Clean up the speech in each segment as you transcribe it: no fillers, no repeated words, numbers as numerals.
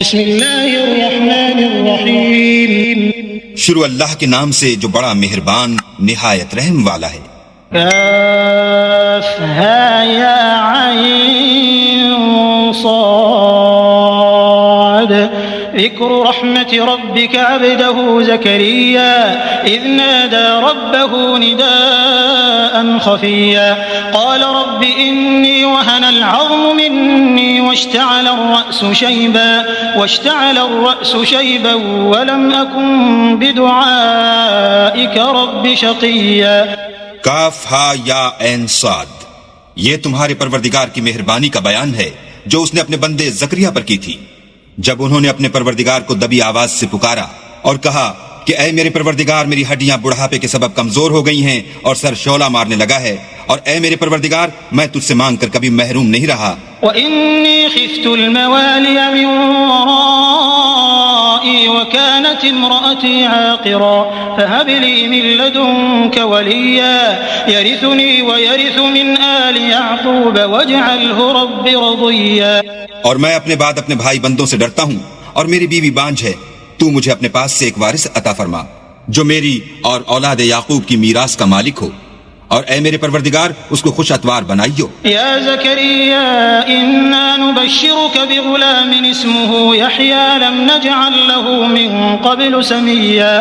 بسم اللہ الرحمن الرحیم شروع اللہ کے نام سے جو بڑا مہربان نہایت رحم والا ہے۔ کاف ہا یا عین صاد ذکر رحمت ربک عبدہ زکریا اذ نادى ربه نداء خفيا قال رب إني وهن العظم مني واشتعل الرأس شيبا ولم أكن بدعائك رب شقيا۔ کاف ہا یا عین صاد، یہ تمہارے پروردگار کی مہربانی کا بیان ہے جو اس نے اپنے بندے زکریا پر کی تھی جب انہوں نے اپنے پروردگار کو دبی آواز سے پکارا اور کہا کہ اے میرے پروردگار، میری ہڈیاں بڑھاپے کے سبب کمزور ہو گئی ہیں اور سر شعلہ مارنے لگا ہے، اور اے میرے پروردگار میں تجھ سے مانگ کر کبھی محروم نہیں رہا۔ وَإِنِّي خِفْتُ الْمَوَالِيَ مِن وَرَائِي وَكَانَتِ امْرَأَتِي عَاقِرًا فَهَبْ لِي مِن لَّدُنكَ وَلِيًّا يَرِثُنِي وَيَرِثُ مِنْ آلِ يَعْقُوبَ وَاجْعَلْهُ رَبِّ رَضِيًّا۔ اور میں اپنے بعد اپنے بھائی بندوں سے ڈرتا ہوں، اور میری بیوی بانجھ ہے، تو مجھے اپنے پاس سے ایک وارث عطا فرما جو میری اور اولاد یعقوب کی میراث کا مالک ہو، اور اے میرے پروردگار اس کو خوش اتوار بنائیو۔ یا زکریا انا نبشرک بغلام اسمه یحیی لم نجعل له من قبل سمیا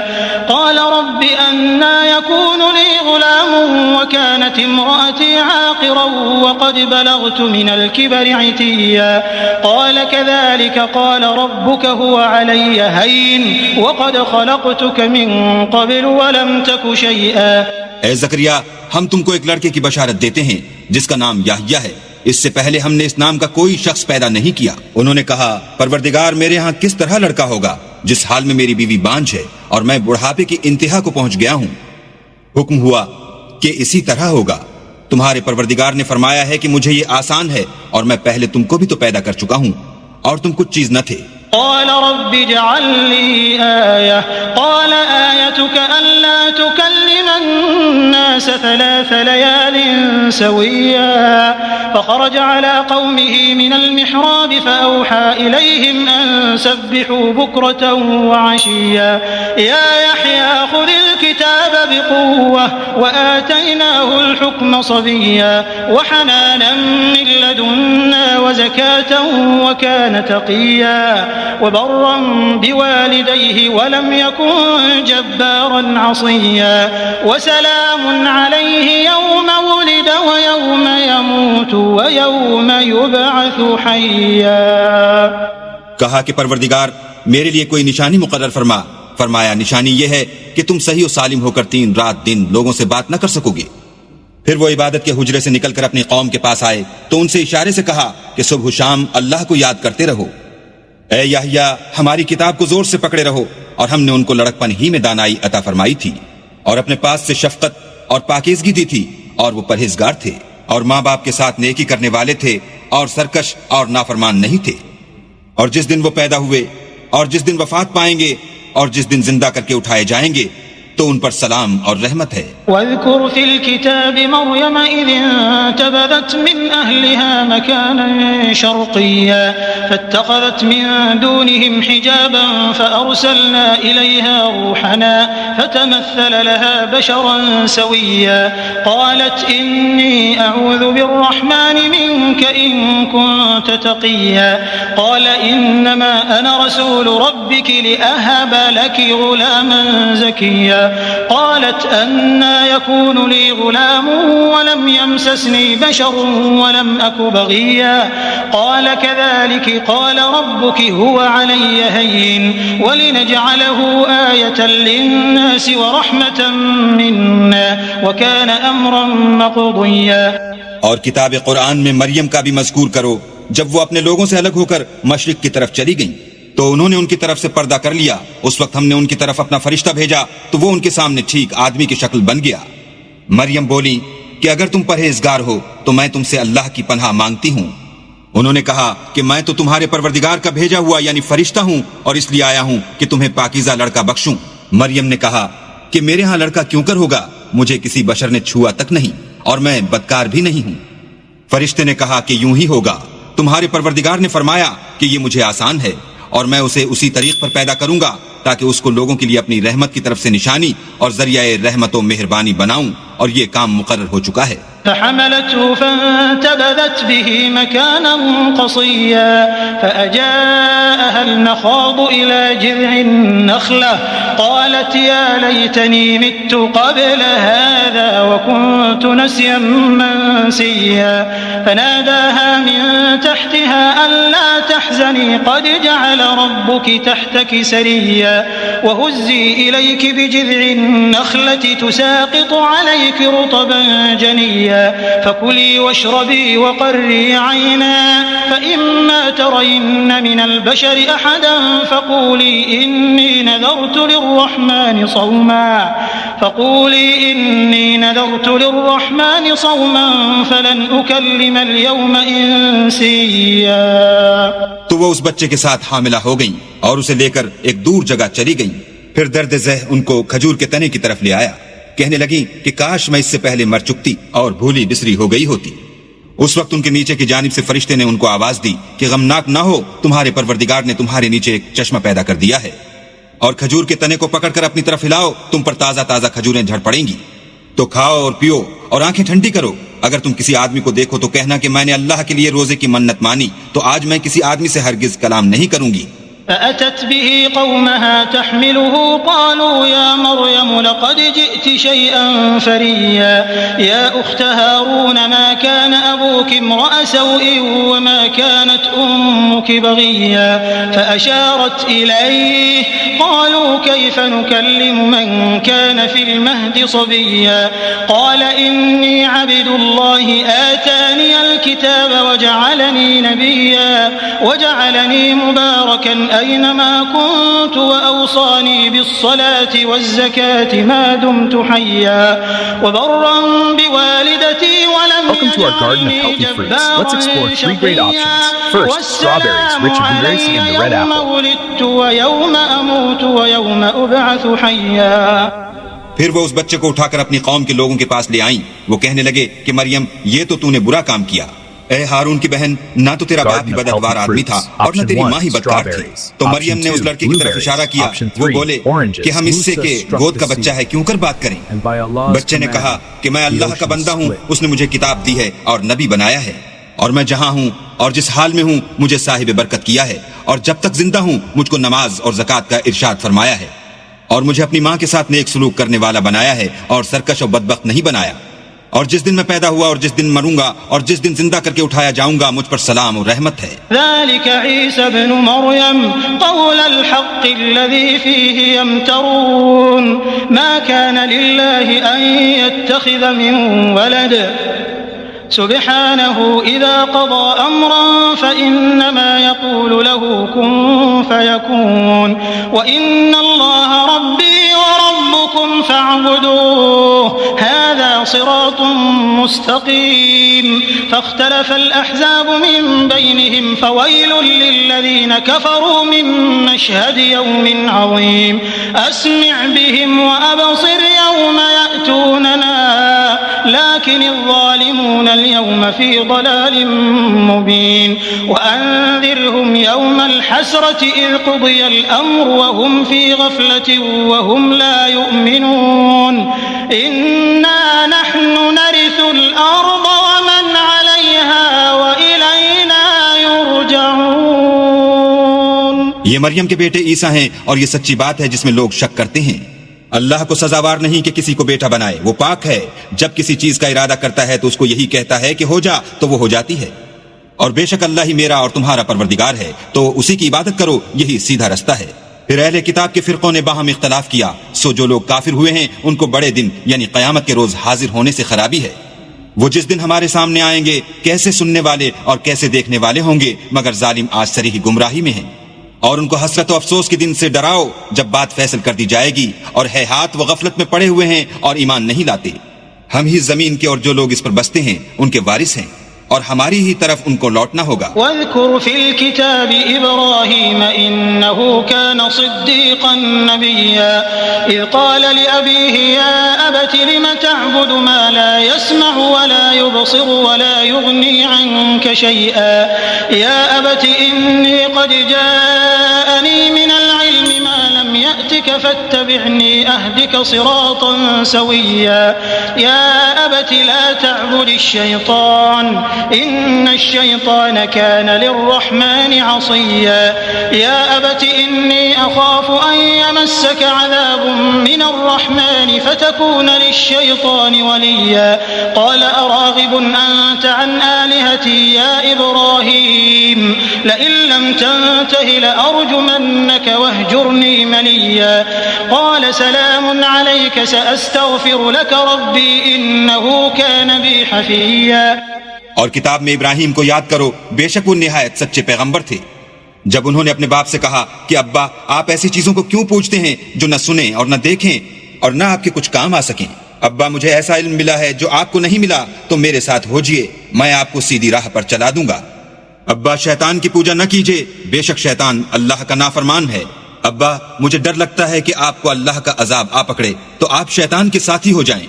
قال رب انا يكون لي غلام وكانت امرأتي عاقرا وقد بلغت من الكبر عتيا قال كذلك قال ربك هو علي هين وقد خلقتك من قبل ولم تك شيئا۔ اے زکریا، ہم تم کو ایک لڑکے کی بشارت دیتے ہیں جس کا نام یحییٰ ہے، اس سے پہلے ہم نے اس نام کا کوئی شخص پیدا نہیں کیا۔ انہوں نے کہا پروردگار میرے ہاں کس طرح لڑکا ہوگا جس حال میں میری بیوی بانجھ ہے اور میں بڑھاپے کی انتہا کو پہنچ گیا ہوں۔ حکم ہوا کہ اسی طرح ہوگا، تمہارے پروردگار نے فرمایا ہے کہ مجھے یہ آسان ہے اور میں پہلے تم کو بھی تو پیدا کر چکا ہوں اور تم کچھ چیز نہ تھے۔ قال رب اجعل لي آية قال آيتك ألا تكلم الناس 3 ليال سويا فخرج على قومه من المحراب فأوحى إليهم أن سبحوا بكرة وعشيا يا يحيى خذ الكتاب بقوة وآتيناه الحكم صبيا وحنانا من لدنا وزكاة وكان تقيا وبرا بوالديه ولم يكن جبارا عصيا وسلام عليه يوم ولد ويوم يموت ويوم يبعث حيا۔ کہا کہ پروردگار میرے لیے کوئی نشانی مقرر فرما۔ فرمایا نشانی یہ ہے کہ تم صحیح و سالم ہو کر 3 رات دن لوگوں سے بات نہ کر سکو گے۔ پھر وہ عبادت کے حجرے سے نکل کر اپنی قوم کے پاس آئے تو ان سے اشارے سے کہا کہ صبح و شام اللہ کو یاد کرتے رہو۔ اے یحییٰ ہماری کتاب کو زور سے پکڑے رہو، اور ہم نے ان کو لڑکپن ہی میں دانائی عطا فرمائی تھی اور اپنے پاس سے شفقت اور پاکیزگی دی تھی، اور وہ پرہیزگار تھے اور ماں باپ کے ساتھ نیکی کرنے والے تھے اور سرکش اور نافرمان نہیں تھے۔ اور جس دن وہ پیدا ہوئے اور جس دن وفات پائیں گے اور جس دن زندہ کر کے اٹھائے جائیں گے تو ان پر سلام اور رحمت ہے۔ واذكر في الكتاب مريم إذ انتبذت من أهلها مكانا شرقيا فاتخذت من دونهم حجابا فأرسلنا إليها روحنا فتمثل لها بشرا سويا قالت إني أعوذ بالرحمن منك إن كنت تقيا قال إنما أنا رسول ربك لأهب لك غلاما زكيا قالت أنا يكون لي غلام ولم يمسسني بشر ولم أك بغيا قال كذلك قال ربك هو علي هين ولنجعله آية للناس ورحمة منا وكان أمرا مقضيا۔ اور کتاب قرآن میں مریم کا بھی مذکور کرو، جب وہ اپنے لوگوں سے الگ ہو کر مشرق کی طرف چلی گئیں تو انہوں نے ان کی طرف سے پردہ کر لیا۔ اس وقت ہم نے ان کی طرف اپنا فرشتہ بھیجا تو وہ ان کے سامنے ٹھیک آدمی کی شکل بن گیا۔ مریم بولی کہ اگر تم پرہیزگار ہو تو میں تم سے اللہ کی پناہ مانگتی ہوں۔ انہوں نے کہا کہ میں تو تمہارے پروردگار کا بھیجا ہوا یعنی فرشتہ ہوں، اور اس لیے آیا ہوں کہ تمہیں پاکیزہ لڑکا بخشوں۔ مریم نے کہا کہ میرے ہاں لڑکا کیوں کر ہوگا، مجھے کسی بشر نے چھوا تک نہیں اور میں بدکار بھی نہیں ہوں۔ فرشتے نے کہا کہ یوں ہی ہوگا، تمہارے پروردگار نے فرمایا کہ یہ مجھے آسان ہے اور میں اسے اسی طریق پر پیدا کروں گا تاکہ اس کو لوگوں کے لیے اپنی رحمت کی طرف سے نشانی اور ذریعہ رحمت و مہربانی بناؤں، اور یہ کام مقرر ہو چکا ہے۔ فحملته فانتبذت به مكانا قصيا فأجاءها المخاض إلى جذع النخلة قالت يا ليتني مت قبل هذا وكنت نسيا منسيا فناداها من تحتها ألا تحزني قد جعل ربك تحتك سريا وهزي إليك بجذع النخلة تساقط عليك رطبا جنيا فكلي واشربي وقري عينا فإما ترين من البشر أحدا فقولي إني نذرت للرحمن صوما فلن أكلم اليوم إنسيا۔ تو وہ اس بچے کے ساتھ حاملہ ہو گئیں اور اسے لے کر ایک دور جگہ چلی گئیں۔ پھر درد ذہ ان کو کھجور کے تنے کی طرف لے آیا، کہنے لگیں کہ کاش میں اس سے پہلے مر چکتی اور بھولی بسری ہو گئی ہوتی۔ اس وقت ان کے نیچے کی جانب سے فرشتے نے ان کو آواز دی کہ غمناک نہ ہو، تمہارے پروردگار نے تمہارے نیچے ایک چشمہ پیدا کر دیا ہے، اور کھجور کے تنے کو پکڑ کر اپنی طرف ہلاؤ، تم پر تازہ تازہ کھجوریں جھڑ پڑیں گی، تو کھاؤ اور پیو اور آنکھیں ٹھنڈی کرو۔ اگر تم کسی آدمی کو دیکھو تو کہنا کہ میں نے اللہ کے لیے روزے کی منت مانی، تو آج میں کسی آدمی سے ہرگز کلام نہیں کروں گی۔ فأتت به قومها تحمله قالوا يا مريم لقد جئت شيئا فريا يا أخت هارون ما كان أبوك امرأ سوء وما كانت أمك بغيا فأشارت إليه قالوا كيف نكلم من كان في المهد صبيا قال إني عبد الله آتاني الكتاب وجعلني نبيا وجعلني مباركا أينما كنت وأوصاني بالصلاة والزكاة ما دمت حيا وبرا بوالدتي ولم يجعلني جبارا شقيا والسلام علي يوم ولدت ويوم أموت ويوم أبعث حيا۔ پھر وہ اس بچے کو اٹھا کر اپنی قوم کے لوگوں کے پاس لے آئیں۔ وہ کہنے لگے کہ مریم یہ تو نے برا کام کیا، اے ہارون کی بہن، نہ تو تیرا باپ ہی بدعتوار آدمی تھا اور نہ تیری ماں ہی بدکار تھی۔ تو مریم نے اس لڑکے کی طرف اشارہ کیا، وہ بولے کہ ہم اس سے کہ گود کا بچہ ہے کیوں کر بات کریں۔ بچے نے کہا کہ میں اللہ کا بندہ ہوں، اس نے مجھے کتاب دی ہے اور نبی بنایا ہے، اور میں جہاں ہوں اور جس حال میں ہوں مجھے صاحب برکت کیا ہے، اور جب تک زندہ ہوں مجھ کو نماز اور زکوٰۃ کا ارشاد فرمایا ہے، اور مجھے اپنی ماں کے ساتھ نیک سلوک کرنے والا بنایا ہے اور سرکش اور بدبخت نہیں بنایا، اور جس دن میں پیدا ہوا اور جس دن مروں گا اور جس دن زندہ کر کے اٹھایا جاؤں گا مجھ پر سلام اور رحمت ہے۔ ذلك عيسى ابن مريم قول الحق الذي فيه يمترون ما كان لله أن يتخذ من ولد سبحانه إذا قضى أمرا فإنما يقول له كن فيكون وإن الله ربي وربكم فاعبدوه هذا صراط مستقيم فاختلف الأحزاب من بينهم فويل للذين كفروا من مشهد يوم عظيم أسمع بهم وأبصر يوم يأتوننا لكن الظالمون اليوم في ضلال مبين وأنذرهم يوم الحسرة إذ قضي الأمر وهم في غفلة وهم لا يؤمنون إنا نحن نرث الأرض ومن عليها وإلينا يرجعون۔ یہ مریم کے بیٹے عیسیٰ ہیں اور یہ سچی بات ہے جس میں لوگ شک کرتے ہیں۔ اللہ کو سزاوار نہیں کہ کسی کو بیٹا بنائے، وہ پاک ہے، جب کسی چیز کا ارادہ کرتا ہے تو اس کو یہی کہتا ہے کہ ہو جا تو وہ ہو جاتی ہے، اور بے شک اللہ ہی میرا اور تمہارا پروردگار ہے، تو اسی کی عبادت کرو، یہی سیدھا رستہ ہے۔ پھر اہل کتاب کے فرقوں نے باہم اختلاف کیا، سو جو لوگ کافر ہوئے ہیں ان کو بڑے دن یعنی قیامت کے روز حاضر ہونے سے خرابی ہے۔ وہ جس دن ہمارے سامنے آئیں گے کیسے سننے والے اور کیسے دیکھنے والے ہوں گے، مگر ظالم آج صریح گمراہی میں ہیں۔ اور ان کو حسرت و افسوس کے دن سے ڈراؤ جب بات فیصل کر دی جائے گی، اور ہیہات و غفلت میں پڑے ہوئے ہیں اور ایمان نہیں لاتے۔ ہم ہی زمین کے اور جو لوگ اس پر بستے ہیں ان کے وارث ہیں، اور ہماری ہی طرف ان کو لوٹنا ہوگا۔ وَاذْكُرْ فِي الْكِتَابِ إِبْرَاهِيمَ إنه كان صديقا نبيا إذ قال لأبيه يا أبت لم تعبد ما لا يسمع ولا يبصر ولا يغني عنك شيئا يا أبت إني قد جاءني من العلم ما لم يأتك فاتبعني أهدك صراطا سويا يا أبت لا تعبد الشيطان إن الشيطان كان للرحمن عصيا يا أبت إني أخاف أن يمسك عذاب من الرحمن فتكون للشيطان وليا قال أراغب أنت عن آلهتي يا إبراهيم لئن لم تنته لأرجمنك واهجرني مليا قال سلام عليك سأستغفر لك ربي إنه كان بي حفيا. اور کتاب میں ابراہیم کو یاد کرو، بے شک وہ نہایت سچے پیغمبر تھے. جب انہوں نے اپنے باپ سے کہا کہ ابا آپ ایسی چیزوں کو کیوں پوچھتے ہیں جو نہ سنیں اور نہ دیکھیں اور نہ آپ کے کچھ کام آ سکیں. ابا مجھے ایسا علم ملا ہے جو آپ کو نہیں ملا، تو میرے ساتھ ہوجئے، میں آپ کو سیدھی راہ پر چلا دوں گا. ابا شیطان کی پوجا نہ کیجئے، بے شک شیطان اللہ کا نافرمان ہے. ابا مجھے ڈر لگتا ہے کہ آپ کو اللہ کا عذاب آ پکڑے تو آپ شیطان کے ساتھی ہو جائیں.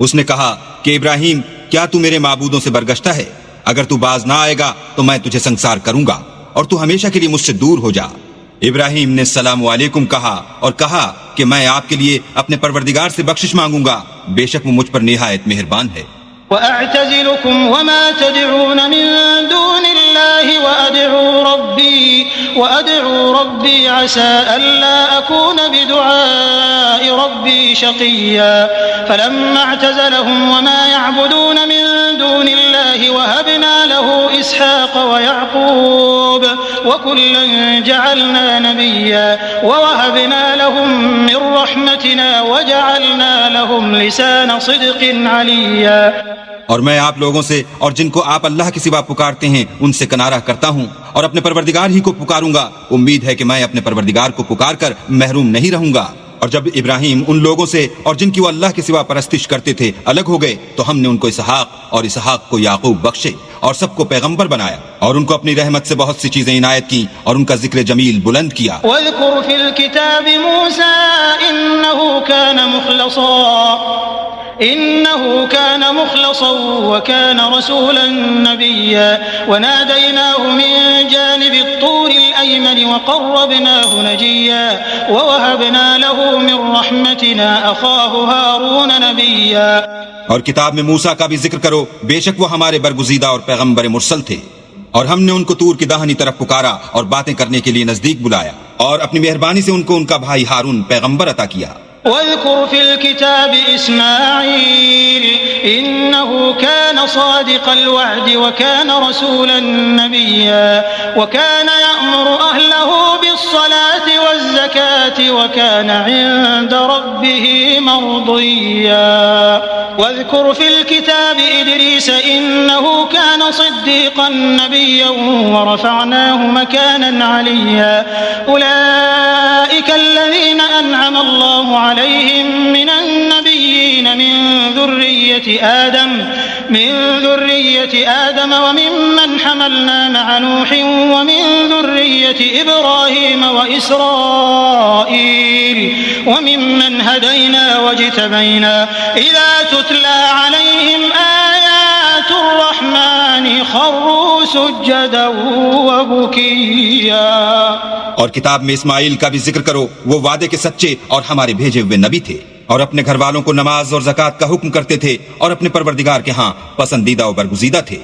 اس نے کہا کہ ابراہیم کیا تو میرے معبودوں سے برگشتہ ہے؟ اگر تو باز نہ آئے گا تو میں تجھے سنسار کروں گا اور تو ہمیشہ کے لیے مجھ سے دور ہو جا. ابراہیم نے السلام علیکم کہا اور کہا کہ میں آپ کے لیے اپنے پروردگار سے بخشش مانگوں گا، بے شک وہ مجھ پر نہایت مہربان ہے. وأعتزلكم وما تدعون من دون الله وأدعو ربي عسى ألا أكون بدعاء ربي شقيا فلما اعتزلهم وما يعبدون من دون الله وهبنا له إسحاق ويعقوب وكلا جعلنا نبيا ووهبنا لهم من رحمتنا وجعلنا لهم لسان صدق عليا. اور میں آپ لوگوں سے اور جن کو آپ اللہ کے سوا پکارتے ہیں ان سے کنارہ کرتا ہوں اور اپنے پروردگار ہی کو پکاروں گا. امید ہے کہ میں اپنے پروردگار کو پکار کر محروم نہیں رہوں گا. اور جب ابراہیم ان لوگوں سے اور جن کی وہ اللہ کے سوا پرستش کرتے تھے الگ ہو گئے تو ہم نے ان کو اسحاق اور اسحاق کو یعقوب بخشے اور سب کو پیغمبر بنایا اور ان کو اپنی رحمت سے بہت سی چیزیں عنایت کی اور ان کا ذکر جمیل بلند کیا. واذکر فی الکتاب موسیٰ إنه كان مخلصا وكان رسولا نبيا وناديناه من جانب الطور الأيمن وقربناه نجيا ووهبنا له من رحمتنا أخاه هارون نبيا. اور کتاب میں موسیٰ کا بھی ذکر کرو، بے شک وہ ہمارے برگزیدہ اور پیغمبر مرسل تھے اور ہم نے ان کو طور کی داہنی طرف پکارا اور باتیں کرنے کے لیے نزدیک بلایا اور اپنی مہربانی سے ان کو ان کا بھائی ہارون پیغمبر عطا کیا. واذكر في الكتاب إسماعيل إنه كان صادق الوعد وكان رسولا نبيا وكان يأمر أهله بالصلاة والزكاة وكان عند ربه مرضيا. واذكر في الكتاب إدريس إنه كان صديقا نبيا ورفعناه مكانا عليا. أولئك الذين أنعم الله عليهم من النبيين من ذرية آدم وممن حملنا مع نوح ومن ذرية إبراهيم وإسرائيل وممن هدينا واجتبينا إذا تتلى عليهم آيات الرحمن خروا سجدا وبكيا. اور کتاب میں اسماعیل کا بھی ذکر کرو، وہ وعدے کے سچے اور ہمارے بھیجے ہوئے نبی تھے اور اپنے گھر والوں کو نماز اور زکوٰۃ کا حکم کرتے تھے اور اپنے پروردگار کے ہاں پسندیدہ و برگزیدہ تھے.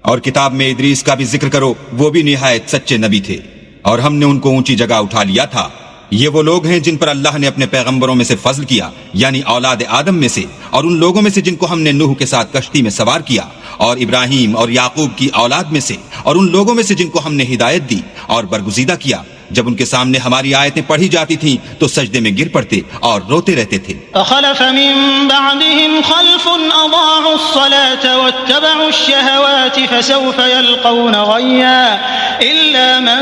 اور کتاب میں ادریس کا بھی ذکر کرو، وہ بھی نہایت سچے نبی تھے اور ہم نے ان کو اونچی جگہ اٹھا لیا تھا. یہ وہ لوگ ہیں جن پر اللہ نے اپنے پیغمبروں میں سے فضل کیا، یعنی اولاد آدم میں سے، اور ان لوگوں میں سے جن کو ہم نے نوح کے ساتھ کشتی میں سوار کیا، اور ابراہیم اور یعقوب کی اولاد میں سے، اور ان لوگوں میں سے جن کو ہم نے ہدایت دی اور برگزیدہ کیا. جب ان کے سامنے ہماری آیتیں پڑھی جاتی تھیں تو سجدے میں گر پڑتے اور روتے رہتے تھے. فخلف من بعدهم خلف اضاعوا الصلاة واتبعوا الشهوات فسوف يلقون غيا إلا من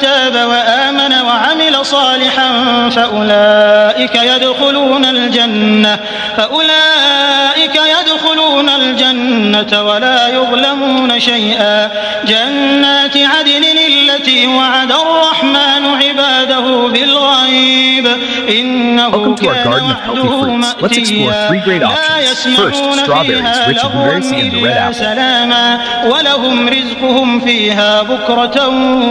تاب وآمن وعمل صالحا فأولئك يدخلون الجنة ولا يظلمون شيئا. جنات عدن التي وعد الرحمن عباده إنه Welcome to our كان garden of healthy وعده fruits. Let's explore مأتيا 3 great law options. يسمعون First, strawberries, فيها rich in لغوا blueberries and the red إلا apple. سلاما ولهم رزقهم فيها بكرة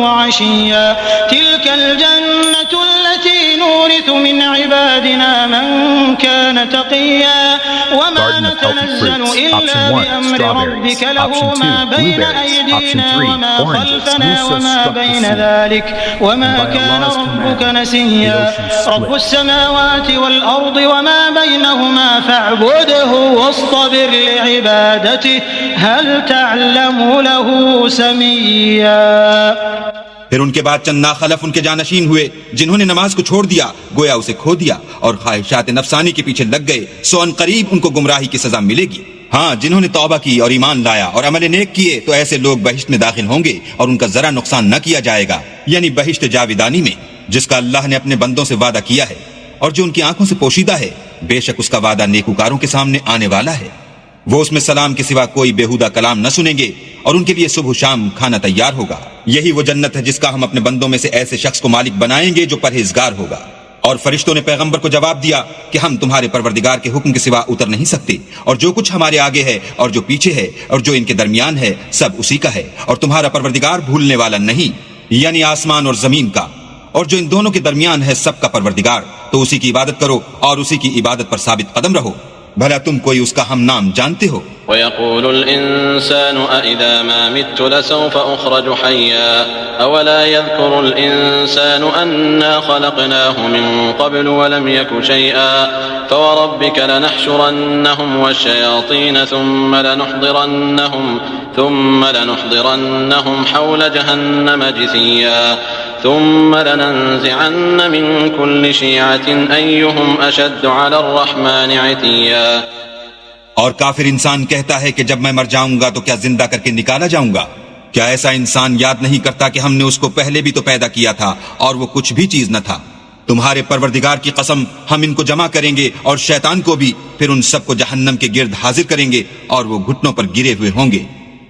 وعشيا تلك الجنة التي نورث من عبادنا من كان تقيا وما Garden of healthy نتنزل fruits. إلا Option 1, بأمر strawberries. ربك له Option 2, ما بين blueberries. Option أيدينا 3, وما oranges. خلفنا Musa وما struck the بين sea. ذلك وما And by كان Allah's ربك command, نسيا the ocean split. رب السماوات والأرض وما بينهما فاعبده واصطبر لعبادته هل تعلم له سميا. پھر ان کے بعد چند ناخلف ان کے جانشین ہوئے جنہوں نے نماز کو چھوڑ دیا گویا اسے کھو دیا اور خواہشات نفسانی کے پیچھے لگ گئے سو ان قریب ان کو گمراہی کی سزا ملے گی. ہاں جنہوں نے توبہ کی اور ایمان لایا اور عمل نیک کیے تو ایسے لوگ بہشت میں داخل ہوں گے اور ان کا ذرا نقصان نہ کیا جائے گا یعنی بہشت جاویدانی میں جس کا اللہ نے اپنے بندوں سے وعدہ کیا ہے اور جو ان کی آنکھوں سے پوشیدہ ہے بے شک اس کا وعدہ نیکوکاروں کے سامنے آنے والا ہے. وہ اس میں سلام کے سوا کوئی بےہودہ کلام نہ سنیں گے اور ان کے لیے صبح شام کھانا تیار ہوگا. یہی وہ جنت ہے جس کا ہم اپنے بندوں میں سے ایسے شخص کو مالک بنائیں گے جو پرہیزگار ہوگا. اور فرشتوں نے پیغمبر کو جواب دیا کہ ہم تمہارے پروردگار کے حکم کے سوا اتر نہیں سکتے اور جو کچھ ہمارے آگے ہے اور جو پیچھے ہے اور جو ان کے درمیان ہے سب اسی کا ہے اور تمہارا پروردگار بھولنے والا نہیں یعنی آسمان اور زمین کا اور جو ان دونوں کے درمیان ہے سب کا پروردگار. تو اسی کی عبادت کرو اور اسی کی عبادت پر ثابت قدم رہو. بھلا تم کوئی اس کا ہم نام جانتے ہو؟ ويقول الإنسان أإذا ما مت لسوف أخرج حيا أولا يذكر الإنسان أنا خلقناه من قبل ولم يك شيئا فوربك لنحشرنهم والشياطين ثم لنحضرنهم حول جهنم جثيا ثم لننزعن من كل شيعة أيهم أشد على الرحمن عتيا. اور کافر انسان کہتا ہے کہ جب میں مر جاؤں گا تو کیا زندہ کر کے نکالا جاؤں گا؟ کیا ایسا انسان یاد نہیں کرتا کہ ہم نے اس کو پہلے بھی تو پیدا کیا تھا اور وہ کچھ بھی چیز نہ تھا؟ تمہارے پروردگار کی قسم ہم ان کو جمع کریں گے اور شیطان کو بھی پھر ان سب کو جہنم کے گرد حاضر کریں گے اور وہ گھٹنوں پر گرے ہوئے ہوں گے.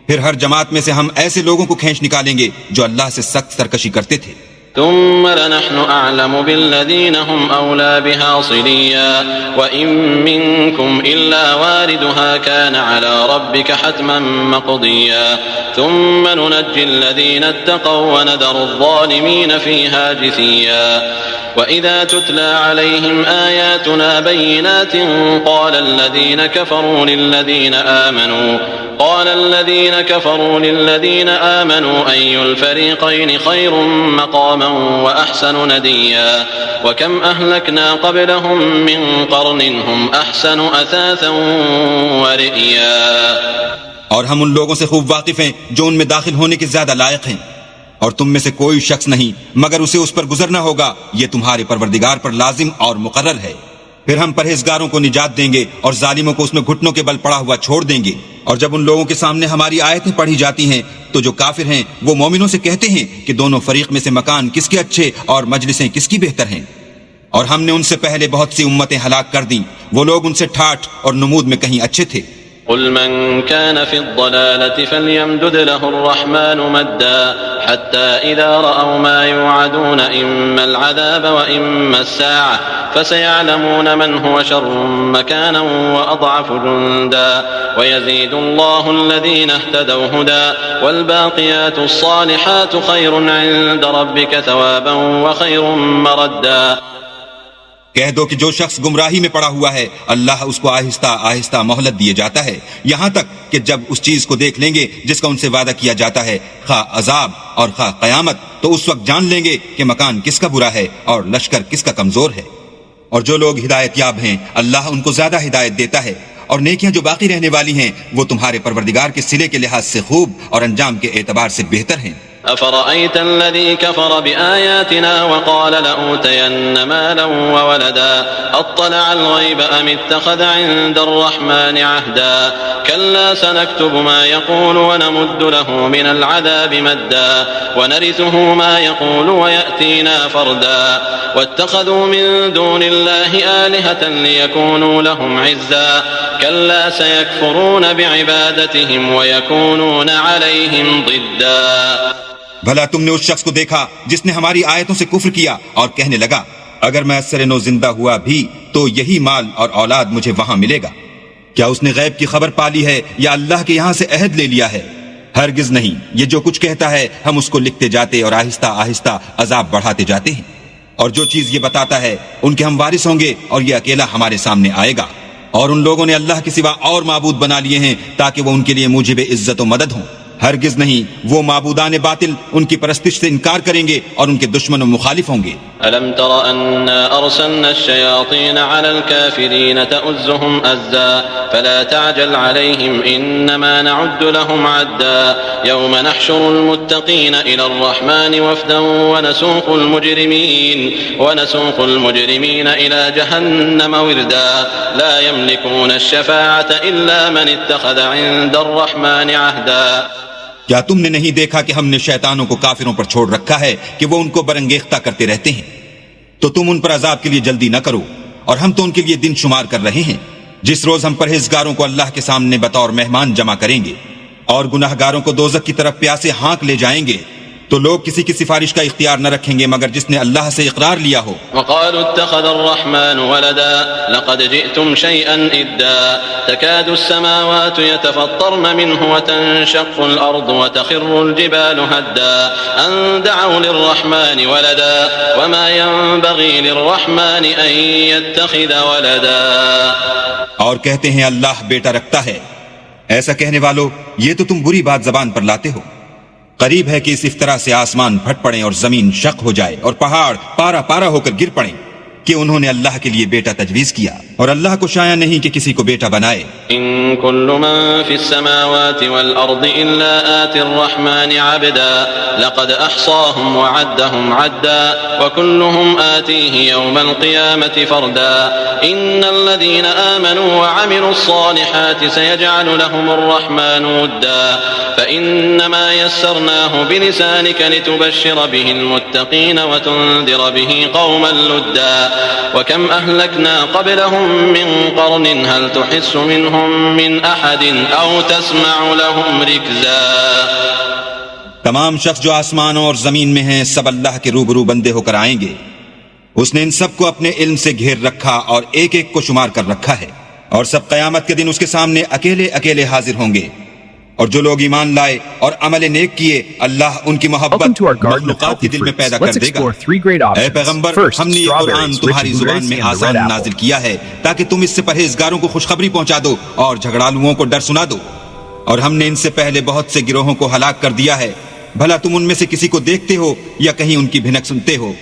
پھر ہر جماعت میں سے ہم ایسے لوگوں کو کھینچ نکالیں گے جو اللہ سے سخت سرکشی کرتے تھے. ثم لنحن أعلم بالذين هم أولى بها صليا وإن منكم إلا واردها كان على ربك حتما مقضيا ثم ننجي الذين اتقوا وندر الظالمين فيها جثيا. وإذا تتلى عليهم آياتنا بينات قال الذين كفروا للذين آمنوا أي الفريقين خير مقاما وأحسن نديا. وكم أهلكنا قبلهم من قرن هم أحسن أثاثا ورئيا. اور ہم ان لوگوں سے خوب واقف ہیں جو ان میں داخل ہونے کے زیادہ لائق ہیں اور تم میں سے کوئی شخص نہیں مگر اسے اس پر گزرنا ہوگا. یہ تمہارے پروردگار پر لازم اور مقرر ہے. پھر ہم پرہیزگاروں کو نجات دیں گے اور ظالموں کو اس میں گھٹنوں کے بل پڑا ہوا چھوڑ دیں گے. اور جب ان لوگوں کے سامنے ہماری آیتیں پڑھی جاتی ہیں تو جو کافر ہیں وہ مومنوں سے کہتے ہیں کہ دونوں فریق میں سے مکان کس کے اچھے اور مجلسیں کس کی بہتر ہیں. اور ہم نے ان سے پہلے بہت سی امتیں ہلاک کر دیں وہ لوگ ان سے ٹھاٹھ اور نمود میں کہیں اچھے تھے. قل من كان في الضلالة فليمدد له الرحمن مدا حتى إذا رأوا ما يوعدون إما العذاب وإما الساعة فسيعلمون من هو شر مكانا وأضعف جندا ويزيد الله الذين اهتدوا هدى والباقيات الصالحات خير عند ربك ثوابا وخير مردا. کہہ دو کہ جو شخص گمراہی میں پڑا ہوا ہے اللہ اس کو آہستہ آہستہ مہلت دیے جاتا ہے یہاں تک کہ جب اس چیز کو دیکھ لیں گے جس کا ان سے وعدہ کیا جاتا ہے خواہ عذاب اور خواہ قیامت تو اس وقت جان لیں گے کہ مکان کس کا برا ہے اور لشکر کس کا کمزور ہے. اور جو لوگ ہدایت یاب ہیں اللہ ان کو زیادہ ہدایت دیتا ہے اور نیکیاں جو باقی رہنے والی ہیں وہ تمہارے پروردگار کے صلے کے لحاظ سے خوب اور انجام کے اعتبار سے بہتر ہیں. أفرأيت الذي كفر بآياتنا وقال لأوتين مالا وولدا أطلع الغيب أم اتخذ عند الرحمن عهدا كلا سنكتب ما يقول ونمد له من العذاب مدا ونرثه ما يقول ويأتينا فردا واتخذوا من دون الله آلهة ليكونوا لهم عزا كلا سيكفرون بعبادتهم ويكونون عليهم ضدا. بھلا تم نے اس شخص کو دیکھا جس نے ہماری آیتوں سے کفر کیا اور کہنے لگا اگر میں اثر نو زندہ ہوا بھی تو یہی مال اور اولاد مجھے وہاں ملے گا۔ کیا اس نے غیب کی خبر پالی ہے یا اللہ کے یہاں سے عہد لے لیا ہے؟ ہرگز نہیں، یہ جو کچھ کہتا ہے ہم اس کو لکھتے جاتے اور آہستہ آہستہ عذاب بڑھاتے جاتے ہیں، اور جو چیز یہ بتاتا ہے ان کے ہم وارث ہوں گے اور یہ اکیلا ہمارے سامنے آئے گا۔ اور ان لوگوں نے اللہ کے سوا اور معبود بنا لیے ہیں تاکہ وہ ان کے لیے موجب عزت و مدد ہوں۔ ہرگز نہیں، وہ معبودان باطل ان کی پرستش سے انکار کریں گے اور ان کے دشمن و مخالف ہوں گے۔ ألم تر أنا أرسلنا الشياطين على الكافرين تؤزهم أزا فلا تعجل عليهم إنما نعد لهم عدا يوم نحشر المتقين إلى الرحمن وفدا ونسوق المجرمين إلى جهنم وردا لا يملكون الشفاعة إلا من اتخذ عند الرحمن عهدا۔ کیا تم نے نہیں دیکھا کہ ہم نے شیطانوں کو کافروں پر چھوڑ رکھا ہے کہ وہ ان کو برنگیختہ کرتے رہتے ہیں؟ تو تم ان پر عذاب کے لیے جلدی نہ کرو، اور ہم تو ان کے لیے دن شمار کر رہے ہیں جس روز ہم پرہیزگاروں کو اللہ کے سامنے بطور مہمان جمع کریں گے اور گناہگاروں کو دوزخ کی طرف پیاسے ہانک لے جائیں گے، تو لوگ کسی کی سفارش کا اختیار نہ رکھیں گے مگر جس نے اللہ سے اقرار لیا ہو۔ وقالوا اتخذ الرحمن ولدا لقد جئتم شيئا إدا تكاد السماوات يتفطرن منه وتنشق الأرض وتخر الجبال هدا أن دعوا للرحمن ولدا وما ينبغي للرحمن أن يتخذ ولدا۔ اور کہتے ہیں اللہ بیٹا رکھتا ہے۔ ایسا کہنے والو، یہ تو تم بری بات زبان پر لاتے ہو۔ قریب ہے کہ اس افطرا سے آسمان پھٹ پڑیں اور زمین شق ہو جائے اور پہاڑ پارا پارا ہو کر گر پڑیں کہ انہوں نے اللہ کے لیے بیٹا تجویز کیا، اور اللہ کو شایع نہیں کہ کسی کو بیٹا بنائے۔ ان كل من في السماوات والارض الا آتي الرحمن عبدا لقد احصاهم وعدهم عدا وكلهم آتيه يوم القيامة فردا ان الذين آمنوا وعملوا الصالحات سيجعل لهم الرحمن ودا فإنما يسرناه بلسانك لتبشر به المتقين وتنذر به قوما لدا وكم أهلكنا قبلهم من قرن هل تحس منهم من أحد أو تسمع لهم ركزا۔ تمام شخص جو آسمانوں اور زمین میں ہیں سب اللہ کے روبرو بندے ہو کر آئیں گے۔ اس نے ان سب کو اپنے علم سے گھیر رکھا اور ایک ایک کو شمار کر رکھا ہے، اور سب قیامت کے دن اس کے سامنے اکیلے اکیلے حاضر ہوں گے۔ اور جو لوگ ایمان لائے اور عمل نیک کیے اللہ ان کی محبت مخلوقات کے دل میں پیدا کر دے گا۔ اے پیغمبر، ہم نے یہ قرآن تمہاری زبان میں آسان نازل کیا ہے تاکہ تم اس سے پرہیزگاروں کو خوشخبری پہنچا دو اور جھگڑالوؤں کو ڈر سنا دو، اور ہم نے ان سے پہلے بہت سے گروہوں کو ہلاک کر دیا ہے، بھلا تم ان میں سے کسی کو دیکھتے ہو یا کہیں ان کی بھنک سنتے ہو؟